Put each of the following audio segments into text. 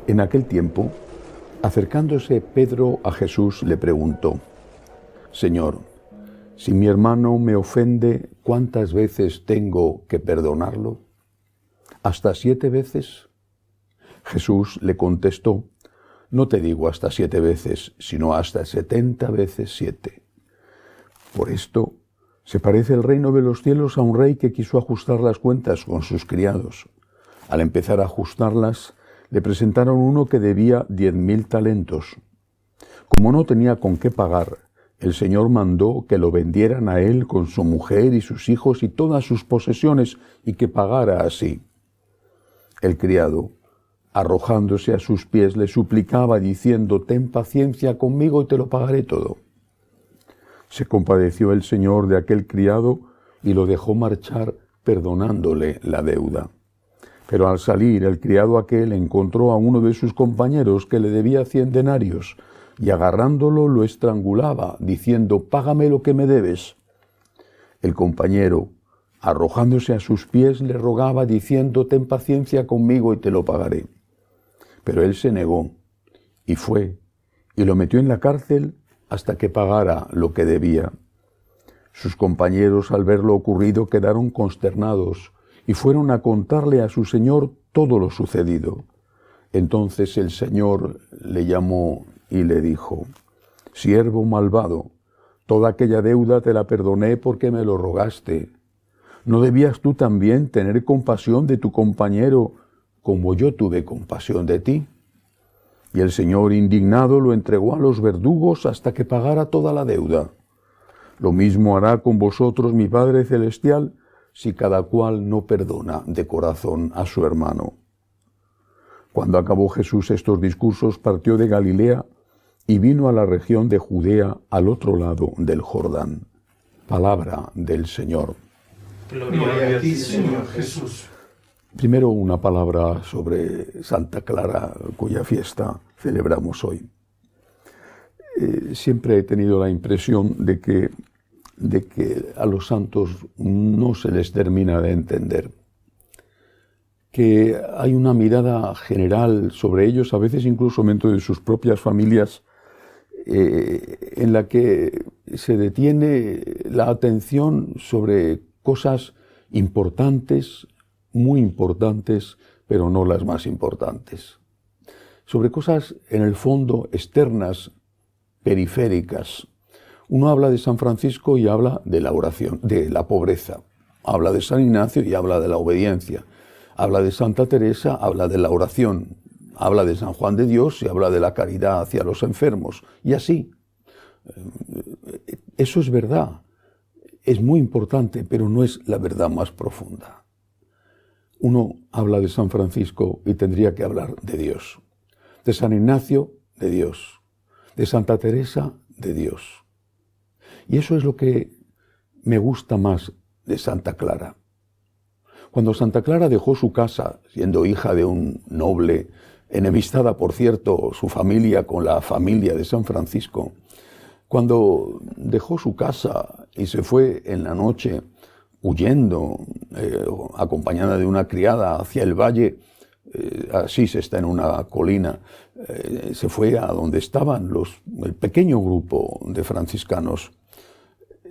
En aquel tiempo, acercándose Pedro a Jesús, le preguntó: Señor, si mi hermano me ofende, ¿cuántas veces tengo que perdonarlo? ¿Hasta 7 veces? Jesús le contestó: No te digo hasta 7 veces, sino hasta 70 veces 7. Por esto se parece el reino de los cielos a un rey que quiso ajustar las cuentas con sus criados. Al empezar a ajustarlas, le presentaron uno que debía 10.000 talentos. Como no tenía con qué pagar, el Señor mandó que lo vendieran a él con su mujer y sus hijos y todas sus posesiones, y que pagara así. El criado, arrojándose a sus pies, le suplicaba diciendo: Ten paciencia conmigo y te lo pagaré todo. Se compadeció el Señor de aquel criado y lo dejó marchar, perdonándole la deuda. Pero al salir, el criado aquel encontró a uno de sus compañeros que le debía 100 denarios, y agarrándolo lo estrangulaba, diciendo: Págame lo que me debes. El compañero, arrojándose a sus pies, le rogaba, diciendo: Ten paciencia conmigo y te lo pagaré. Pero él se negó, y fue, y lo metió en la cárcel hasta que pagara lo que debía. Sus compañeros, al ver lo ocurrido, quedaron consternados, y fueron a contarle a su señor todo lo sucedido. Entonces el Señor le llamó y le dijo: Siervo malvado, toda aquella deuda te la perdoné porque me lo rogaste. ¿No debías tú también tener compasión de tu compañero como yo tuve compasión de ti? Y el Señor, indignado, lo entregó a los verdugos hasta que pagara toda la deuda. Lo mismo hará con vosotros mi Padre Celestial, si cada cual no perdona de corazón a su hermano. Cuando acabó Jesús estos discursos, partió de Galilea y vino a la región de Judea, al otro lado del Jordán. Palabra del Señor. Gloria a ti, Señor Jesús. Primero una palabra sobre Santa Clara, cuya fiesta celebramos hoy. Siempre he tenido la impresión de que a los santos no se les termina de entender, que hay una mirada general sobre ellos, a veces incluso dentro de sus propias familias, en la que se detiene la atención sobre cosas importantes, muy importantes, pero no las más importantes. Sobre cosas, en el fondo, externas, periféricas. Uno habla de San Francisco y habla de la oración, de la pobreza. Habla de San Ignacio y habla de la obediencia. Habla de Santa Teresa, habla de la oración. Habla de San Juan de Dios y habla de la caridad hacia los enfermos. Y así. Eso es verdad. Es muy importante, pero no es la verdad más profunda. Uno habla de San Francisco y tendría que hablar de Dios. De San Ignacio, de Dios. De Santa Teresa, de Dios. Y eso es lo que me gusta más de Santa Clara. Cuando Santa Clara dejó su casa, siendo hija de un noble, enemistada, por cierto, su familia con la familia de San Francisco, cuando dejó su casa y se fue en la noche huyendo, acompañada de una criada hacia el valle, Asís está en una colina, se fue a donde estaban el pequeño grupo de franciscanos.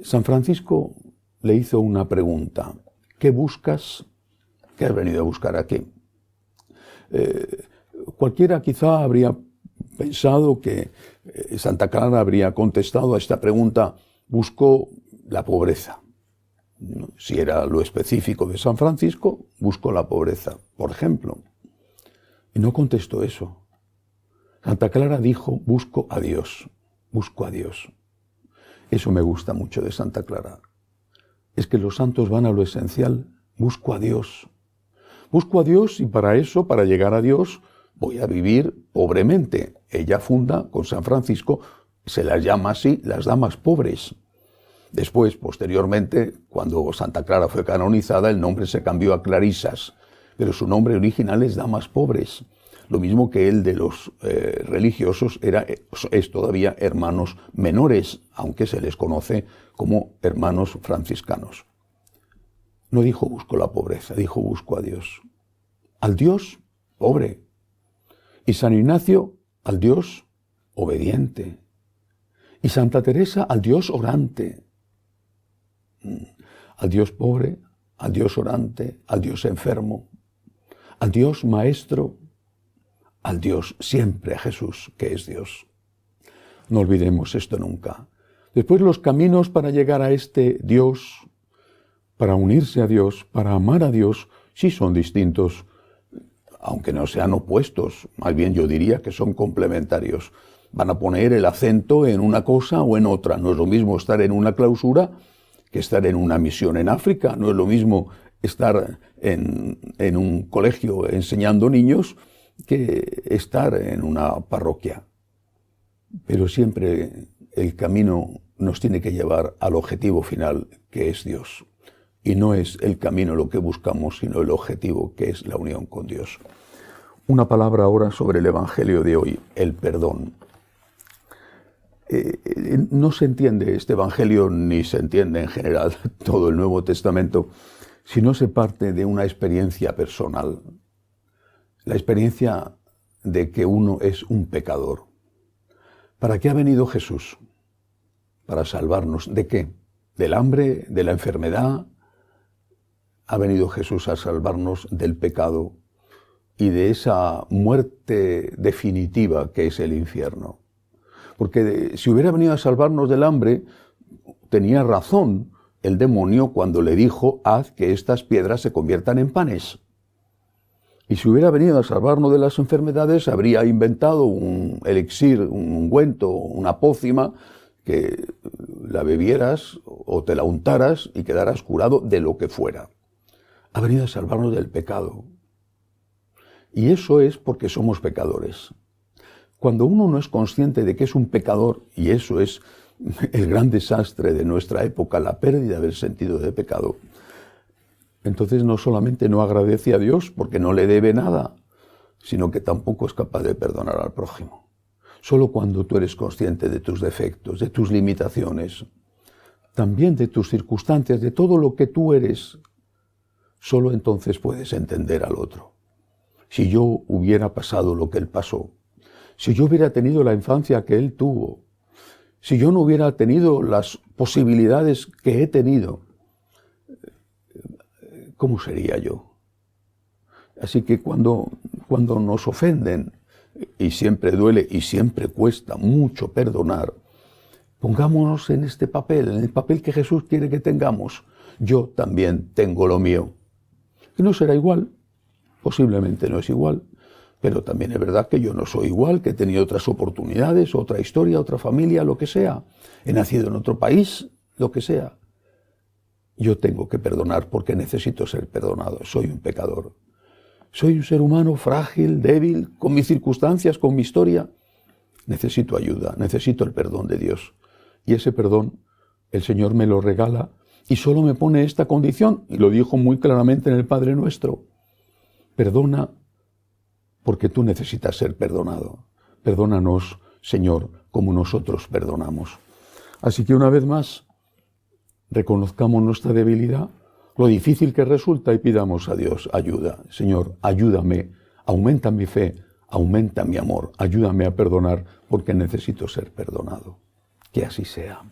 San Francisco le hizo una pregunta: ¿qué buscas? ¿Qué has venido a buscar aquí? Cualquiera quizá habría pensado que Santa Clara habría contestado a esta pregunta: buscó la pobreza. Si era lo específico de San Francisco, buscó la pobreza, por ejemplo. Y no contestó eso. Santa Clara dijo: busco a Dios, busco a Dios. Eso me gusta mucho de Santa Clara. Es que los santos van a lo esencial: busco a Dios. Busco a Dios y para eso, para llegar a Dios, voy a vivir pobremente. Ella funda con San Francisco, se las llama así, las damas pobres. Después, posteriormente, cuando Santa Clara fue canonizada, el nombre se cambió a Clarisas, pero su nombre original es damas pobres. lo mismo que el de los religiosos es todavía hermanos menores, aunque se les conoce como hermanos franciscanos. No dijo busco la pobreza, dijo busco a Dios. Al Dios pobre. Y San Ignacio al Dios obediente. Y Santa Teresa al Dios orante. Al Dios pobre, al Dios orante, al Dios enfermo, al Dios maestro, al Dios siempre, a Jesús, que es Dios. No olvidemos esto nunca. Después los caminos para llegar a este Dios, para unirse a Dios, para amar a Dios, sí son distintos, aunque no sean opuestos, más bien yo diría que son complementarios. Van a poner el acento en una cosa o en otra. No es lo mismo estar en una clausura que estar en una misión en África. No es lo mismo estar en un colegio enseñando niños que estar en una parroquia. Pero siempre el camino nos tiene que llevar al objetivo final, que es Dios. Y no es el camino lo que buscamos, sino el objetivo, que es la unión con Dios. Una palabra ahora sobre el Evangelio de hoy, el perdón. No se entiende este Evangelio, ni se entiende en general todo el Nuevo Testamento, si no se parte de una experiencia personal. La experiencia de que uno es un pecador. ¿Para qué ha venido Jesús? Para salvarnos. ¿De qué? ¿Del hambre? ¿De la enfermedad? Ha venido Jesús a salvarnos del pecado y de esa muerte definitiva que es el infierno. Porque si hubiera venido a salvarnos del hambre, tenía razón el demonio cuando le dijo, haz que estas piedras se conviertan en panes. Y si hubiera venido a salvarnos de las enfermedades, habría inventado un elixir, un ungüento, una pócima, que la bebieras o te la untaras y quedaras curado de lo que fuera. Ha venido a salvarnos del pecado. Y eso es porque somos pecadores. Cuando uno no es consciente de que es un pecador, y eso es el gran desastre de nuestra época, la pérdida del sentido de pecado, entonces no solamente no agradece a Dios porque no le debe nada, sino que tampoco es capaz de perdonar al prójimo. Solo cuando tú eres consciente de tus defectos, de tus limitaciones, también de tus circunstancias, de todo lo que tú eres, solo entonces puedes entender al otro. Si yo hubiera pasado lo que él pasó, si yo hubiera tenido la infancia que él tuvo, si yo no hubiera tenido las posibilidades que he tenido, ¿cómo sería yo? Así que cuando nos ofenden, y siempre duele y siempre cuesta mucho perdonar, pongámonos en este papel, en el papel que Jesús quiere que tengamos. Yo también tengo lo mío. Que no será igual, posiblemente no es igual, pero también es verdad que yo no soy igual, que he tenido otras oportunidades, otra historia, otra familia, lo que sea. He nacido en otro país, lo que sea. Yo tengo que perdonar porque necesito ser perdonado. Soy un pecador. Soy un ser humano frágil, débil, con mis circunstancias, con mi historia. Necesito ayuda, necesito el perdón de Dios. Y ese perdón el Señor me lo regala y solo me pone esta condición, y lo dijo muy claramente en el Padre Nuestro. Perdona porque tú necesitas ser perdonado. Perdónanos, Señor, como nosotros perdonamos. Así que una vez más, reconozcamos nuestra debilidad, lo difícil que resulta, y pidamos a Dios ayuda. Señor, ayúdame, aumenta mi fe, aumenta mi amor, ayúdame a perdonar porque necesito ser perdonado. Que así sea.